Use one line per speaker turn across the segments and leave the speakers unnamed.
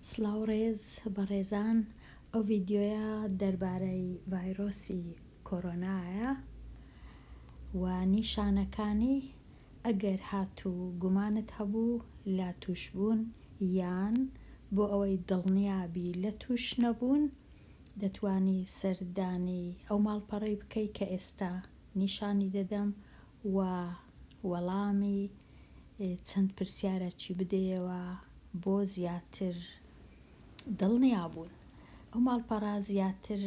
سلااوڕێز بەڕێزان، ئەو ڤیددیۆیە دەربارەی ڤایرۆسی کۆرۆنایە و نیشانەکانی ئەگەر هاتوو گومانت هەبوو لە تووشبوون یان بۆ ئەوەی دڵنیابی لە تووش نەبوون دەتوانی سەردانی ئەو ماڵپەڕەی بکەی کە ئێستا نیشانی دەدەم و وەڵامی چەند پرسیارێکی بدەیەوە بۆ زیاتر دڵنیابوون. ئەو ماڵپەڕە زیاتر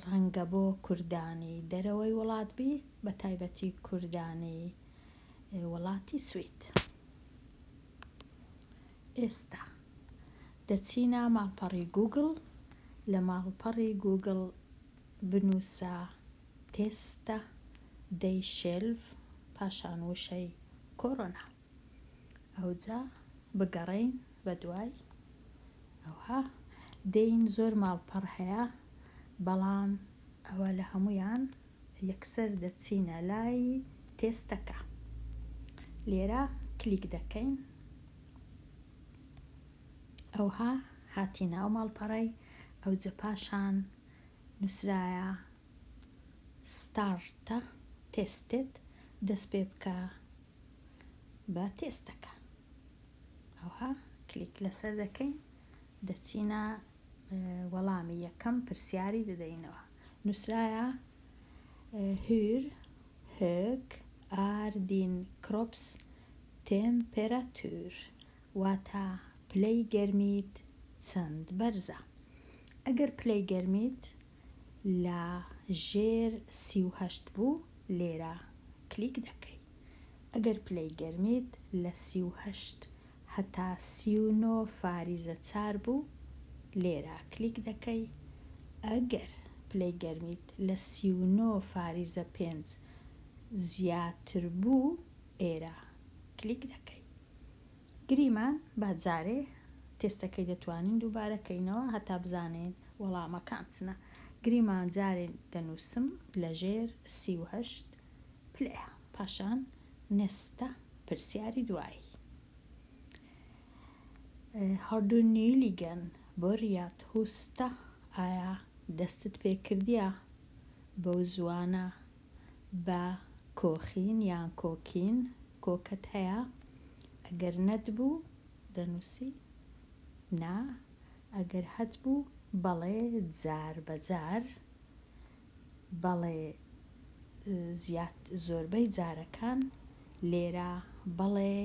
ڕەنگە بۆ کوردانی دەرەوەی وڵات بی، بە تایبەتی کوردانی وڵاتی سوید. ئێستا دەچینە ماڵپەڕی گوگڵ، لە ماڵپەڕی گوگڵ بنووسە تێستە دەی شێلڤ پاشان وشەی کۆرۆنا، ئەوجا بگەڕین بە دوای ئەوها دەین. زۆر ماڵپەڕ هەیە بەڵام ئەوە لە هەمویان یەکسەر دەچینە لای تێستەکە، لێرە کلیک دەکەین، ئەوها هاتینە ئەو ماڵپەڕەی، ئەوجا پاشان نووسرایە ستارتە تێستت، دەست پێ بکە بە تێستەکە، ئەوها کلیک لەسەر دەکەین، دەچینە وەڵامی یەکەم پرسیاری دەدەینەوە، نووسرایە هور hög är din kropps temperatur، واتە پلەی گەرمیت چەند بەرزە. ئەگەر پلەی گەرمیت لە ژێر 38 بوو لێرە کلیک دەکەی، ئەگەر پلەی گەرمیت لە 38 هەتا 39 فاریزە 4 بوو لێرە کلیک دەکەی، ئەگەر پلەی گەرمیت لە 39 فاریزە 5 زیاتر بوو ئێرە کلیک دەکەی. گریمان باجارێ تێستەکەی دەتوانین دووبارەکەینەوە هەتا بزانین وەڵامەکان چنە. گریمان جارێ دەنووسم لە ژێر 38 پلەیە، پاشان نێستە پرسیاری دوایی. Har du nyligen börjat hosta؟ ئایا دەستت پێکردیە بەو زوانە بە کۆخین یان کۆکین کۆکت هەیە؟ ئەگەر نەتبوو دەنووسی نا، ئەگەر هەتبوو بەڵێ جار بەجار، بەڵێ زۆربەی جارەکان، لێرە بەڵێ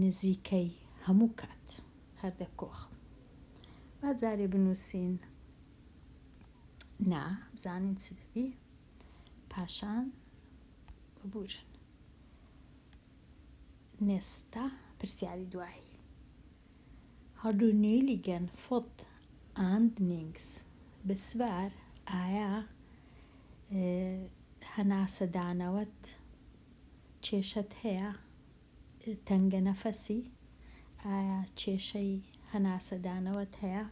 نزیکەی هەموو کات هەردە کۆخم. باجارێ بنووسین نا، بزانین چ دەبی، پاشان ببورن نێستە پرسیاری دوایی. Har du nyligen fått andningsbesvär؟ ئایا هەناسەدانەوەت کێشەت هەیە، تەنگە نەفەسی، ئایا کێشەی هەناسەدانەوەت هەیە؟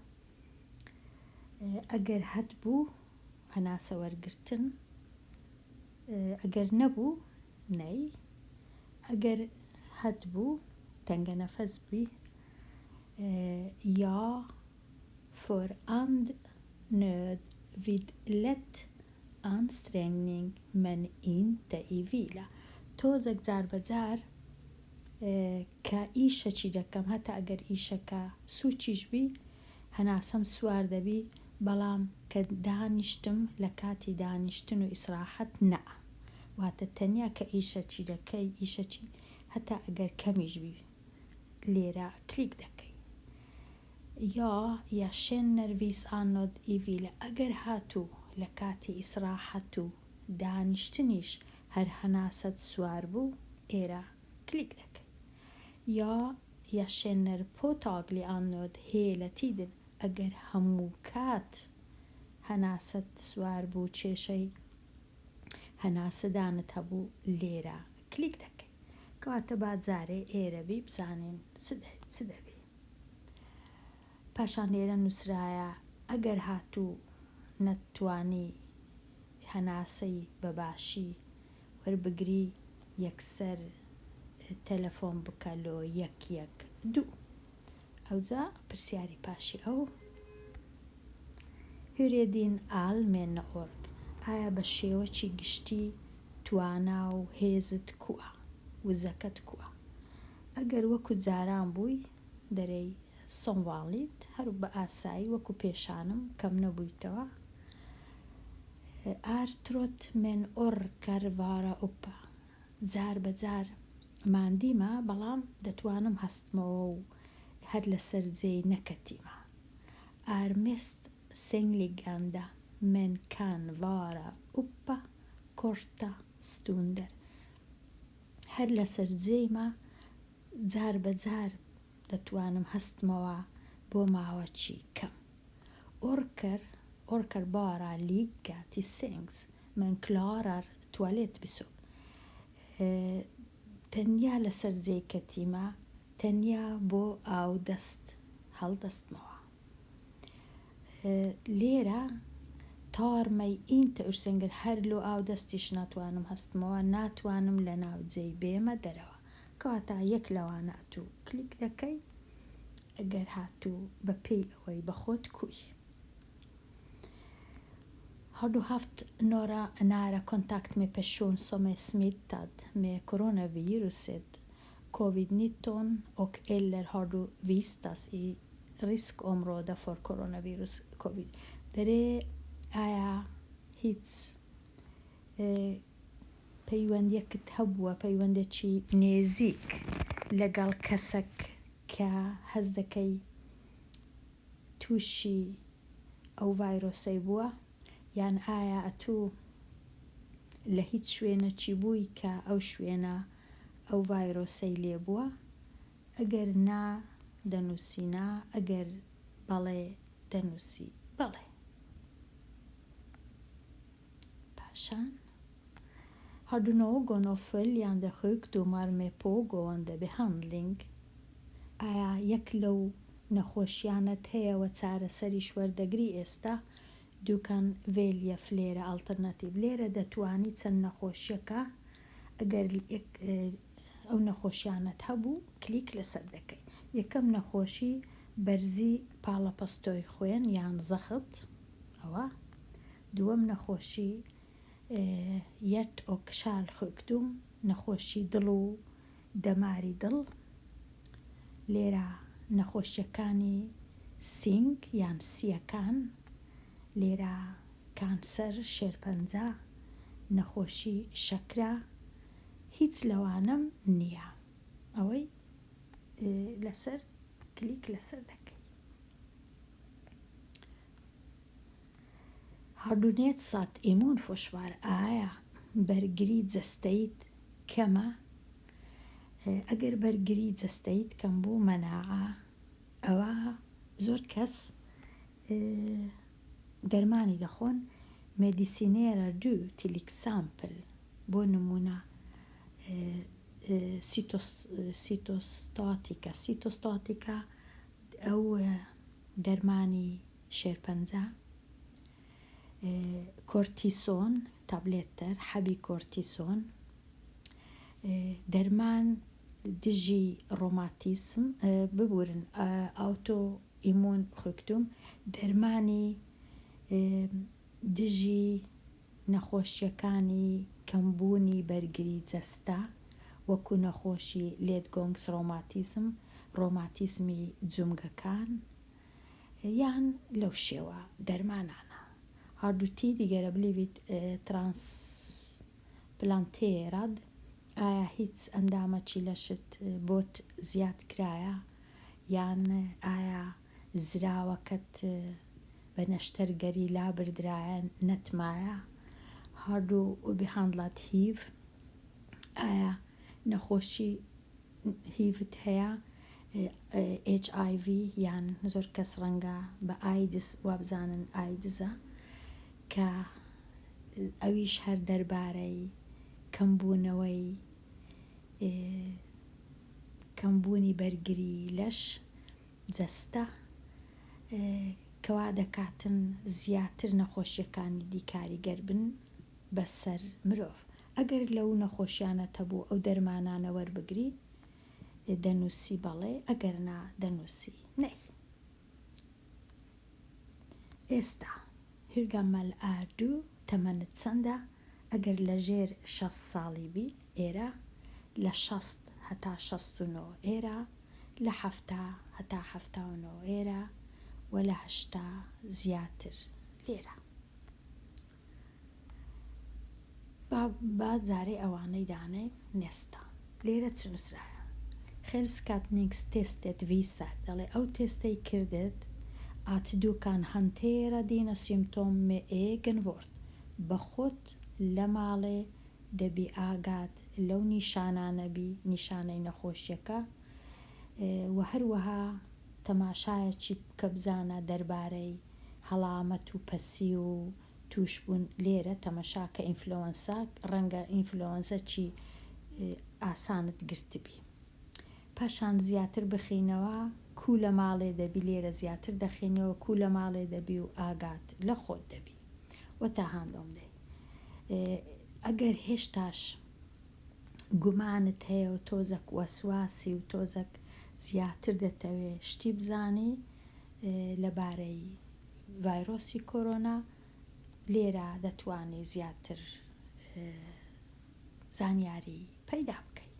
ئەگەر هەتبوو هەناسە وەرگرتن، ئەگەر نەبوو نەی، ئەگەر هەتبوو تەنگە نەفەس بی یا för andnöd vid lätt ansträngning men inte i vila. تۆزێک جار بەجار کە ئیشەکی دەکەم، هەتا ئەگەر ئیشەکە سوچیش بی هەناسەم سوار دەبی، بەڵام کە دانیشتم لە کاتی دانیشتن و ئیسراحەت نا، واتە تەنیا کە ئیشەکی دەکەی ئیشەکی هەتا ئەگەر کەمیش بی لێرە کلیک دەکەی. یا jag känner viss andnöd i vila، ئەگەر هاتوو لە کاتی ئیسراحەت و دانیشتنیش هەر هەناسەت سوار بوو ئێرە کلیک دەکەی. یا jag känner påtaglig andnöd hela tiden، ئەگەر هەموو کات هەناسەت سوار بوو کێشەی هەناسەدانت هەبوو لێرە کلیک دەکەی، کەواتە باجارێ ئێرە بی بزانین چ دەبی. پاشان لێرە نووسرایە ئەگەر هاتوو نەتوانی هەناسەی بەباشی وەربگری یەکسەر تەلەفۆن بکە لۆ 112، ئەوجا پرسیاری پاشی ئەو هورێدین ئالمێنە ئۆرگ ئایا بە شێوەکی گشتی توانا و هێزت کووە وزەکەت کووە ئەگەر وەکو جاران بووی دەرەی سۆمڤاڵیت هەرو بە ئاسایی وەکو پێشانم کەم نەبوویتەوە ئارترۆت مێن ئۆرکەر ڤارە ئوپە جار بەجار ماندیمە بەڵام دەتوانم هەستمەوە و هەر لەسەر جێی نەکەتیمە ئارمێست سێنگلیگاندا مێن کان ڤارە ئوپە کۆرتە ستوندەر هەر لەسەر جێیمە جار بەجار دەتوانم هەستمەوە بۆ ماوەکی کەم ئۆرکەر بارە لیگە تیسێنگس من کلارەر توالێت بسۆک تەنیا لەسەر جێی کەتیمە تەنیا بۆ ئاو دەست هەڵدەستمەوە لێرە تارمەی ئینتە ئورسنگەر هەر لۆ ئاو دەستیش ناتوانم هەستمەوە ناتوانم لە ناو جێی بێمە دەرەوە کەواتە یەک لەوانە ئەتوو کلیک دەکەی ئەگەر هاتوو بە پێی ئەوەی بەخۆت کوی Har du haft några nära kontakt med person som är smittad med coronaviruset, covid-19 och eller har du vistats i riskområde för coronavirus covid? Dere ئایا هیچ پەیوەندیەکت هەبووە پەیوەندێکی نێزیک لەگەڵ کەسێک کە هەز دەکەی تووشی ئەو ڤایرۆسەی بووە یان ئایا ئەتوو لە هیچ شوێنەکی بووی کە ئەو شوێنە ئەو ڤایرۆسەی لێ بووە ئەگەر نا دەنووسی نا ئەگەر بەڵێ دەنووسی بەڵێ پاشان Har du någon av följande sjukdomar med pågående behandling? ئایا یەک لەو نەخۆشیانت هەیەوە چارەسەریش وەردەگری ئێستا دووکان ڤێلیە فلێرە ئالتەرناتیڤ لێرە دەتوانی چەند نەخۆشیەکە ئەگەر ئەو نەخۆشیانت هەبوو کلیک لەسەر دەکەی یەکەم نەخۆشی بەرزی پاڵەپەستۆی خوێن یان زەخت ئەوە دووەم نەخۆشی یەت ئۆکشال خوکتوم نەخۆشی دڵ و دەماری دڵ لێرە نەخۆشیەکانی سینگ یان سیەکان لێرە کانسەر شێرپەنجە نەخۆشی شەکرە هیچ لەوانم نییە ئەوەی لەسەر کلیک لەسەر دەکەی Har du nedsatt immunförsvar ئایا بەرگری جەستەیت کەمە ئەگەر بەرگری جەستەیت کەم بوو مەناعە ئەوە زۆر کەس دەرمانی دەخۆن مێدیسینێرە دوو till exempel بۆ نمونە سیتۆستاتیکە ئەو دەرمانی شێرپەنجە کۆرتیسۆن تابلێتەر حەبی کۆرتیسۆن دەرمان دژی ڕۆماتیسم ببورن ئاوتۆ ئیمۆن خوکتوم دەرمانی دژی نەخۆشیەکانی کەمبوونی بەرگری جەستە وەکو نەخۆشی لێدگۆنگس ڕۆماتیسمی جومگەکان یان لەو شێوە دەرمانانە Har du tidigare blivit transplanterad ئایا هیچ ئەندامەکی لەشت بۆت زیاد کرایە یان ئایا زراوەکەت بە نەشتەرگەری لا بردرایە نەتمایە Har du behandlat hiv ئایا نەخۆشی هیڤت هەیە HIV یان زۆر کەس ڕەنگە بە ئایدس وابزانن ئایدزە کە ئەویش هەر دەربارەی کەمبوونی بەرگری لەش جەستە کەوا دەکاتن زیاتر نەخۆشیەکانی دیکاریگەر بن بەسەر مرۆڤ ئەگەر لەو نەخۆشیانە هەبوو ئەو دەرمانانە وەربگری دەنووسی بەڵێ ئەگەر نا دەنووسی نەی. ئێستا هیرگەمەل ئاردوو تەمەنت چەندە؟ ئەگەر لە ژێر 60 ساڵی بی ئێرە، لە 60 هەتا 69 ئێرە، لە 70 هەتا 79 ئێرە، و لە 80 زیاتر لێرە. با جارێ ئەوانەی دانێ نێستە. لێرە چ نووسرایە؟ خێلسکاتنیکس تێستێت ویسەر دەڵێ ئەو تێستەی کردت att du kan hantera dina symptom med egen vård. بە خۆت لە ماڵێ دەبی ئاگات لەو نیشانانە بی، نیشانەی نەخۆشیەکە، و هەروەها تەماشایەکی بکە بزانە دەربارەی هەڵامەت و پەسی و توشبوون. لێرە تەمەشاکە ئینفلۆنسا، ڕەنگە ئینفلۆنسە چی ئاسانت گرتبی. پاشان زیاتر بخینەوە، کو لە ماڵێ دەبی، لێرە زیاتر دەخینەوە، کو لە ماڵێ دەبی و ئاگات لە خۆت دەبی. وە تا هاندۆم دەی. ئەگەر هێشتاش گومانت هەیە و تۆزەک وەسواسی و تۆزەک زیاتر دەتەوێ شتی بزانی لەبارەی ڤایرۆسی کۆرۆنا، لێرە دەتوانی زیاتر زانیاری پەیدا بکەی.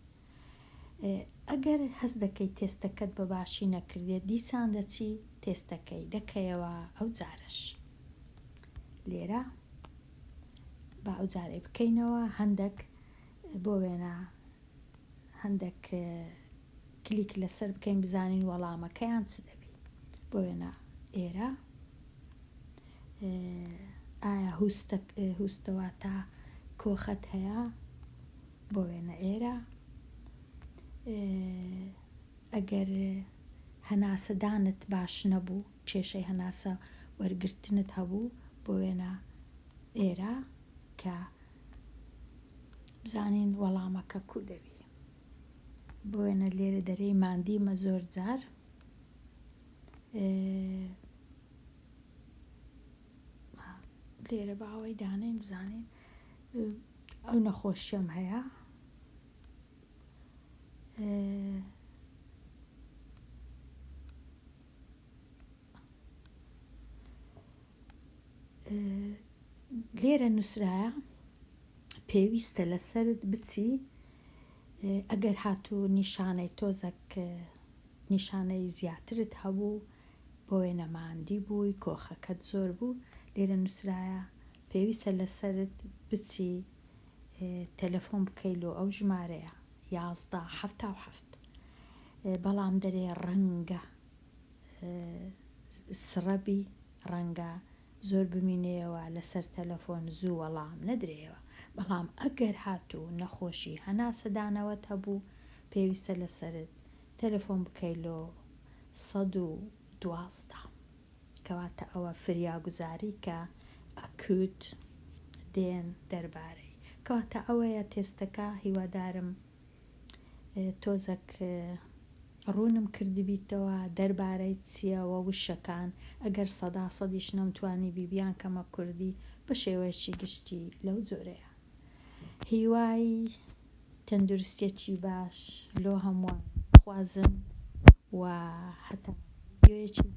ئەگەر هەست دەکەی تێستەکەت بەباشی نەکردێت، دیسان دەچی تێستەکەی دەکەیەوە ئەو جارش. لێرە با ئەو جارەی بکەینەوە، هەندێک بۆ وێنە هەندێک کلیک لەسەر بکەین بزانین وەڵامەکەیان چ دەبی. بۆ وێنە ئێرە ئایا هوستەواتە کۆخەت هەیە؟ بۆ وێنە ئێرە ئەگەر هەناسەدانت باش نەبوو، کێشەی هەناسە وەرگرتنت هەبوو، بۆ وێنە ئێرە کە بزانین وەڵامەکە کو دەبی. بۆ وێنە لێرە دەرەی ماندیمە زۆر جار لێرە باوەی دانین بزانین ئەو نەخۆشیەم هەیە. لێرە نووسرایە پێویستە لەسەرت بچی ئەگەر هاتوو نیشانەی تۆزەک نیشانەی زیاترت هەبوو، بۆ وێنە ماندی بووی، کۆخەکەت زۆر بوو، لێرە نووسرایە پێویستە لەسەرت بچی تەلەفۆن بکەیلۆ ئەو ژمارەیە 1177. بەڵام دەرێ ڕەنگە سڕەبی، ڕەنگە زۆر بمینێەوە لەسەر تەلەفۆن زوو وەڵام نەدرێەوە. بەڵام ئەگەر هاتوو نەخۆشی هەناسەدانەوەت هەبوو، پێویستە لەسەرت تەلەفۆن بکەیلۆ 112 کەواتە ئەوە فریاگوزاری کە ئەکوت دێن دەربارەی. کەواتە ئەوەیە تێستەکە. هیوادارم تۆزەک ڕوونم کردبیتەوە دەربارەی چیەوە وشەکان. ئەگەر 100% نەمتوانی بیبیان کەمە کوردی بە شێوەیەکی گشتی لەو جۆرەیە. هیوای تەندروستێکی باش لۆ هەمووان خوازم، و هەتا ڤیدیۆیەکی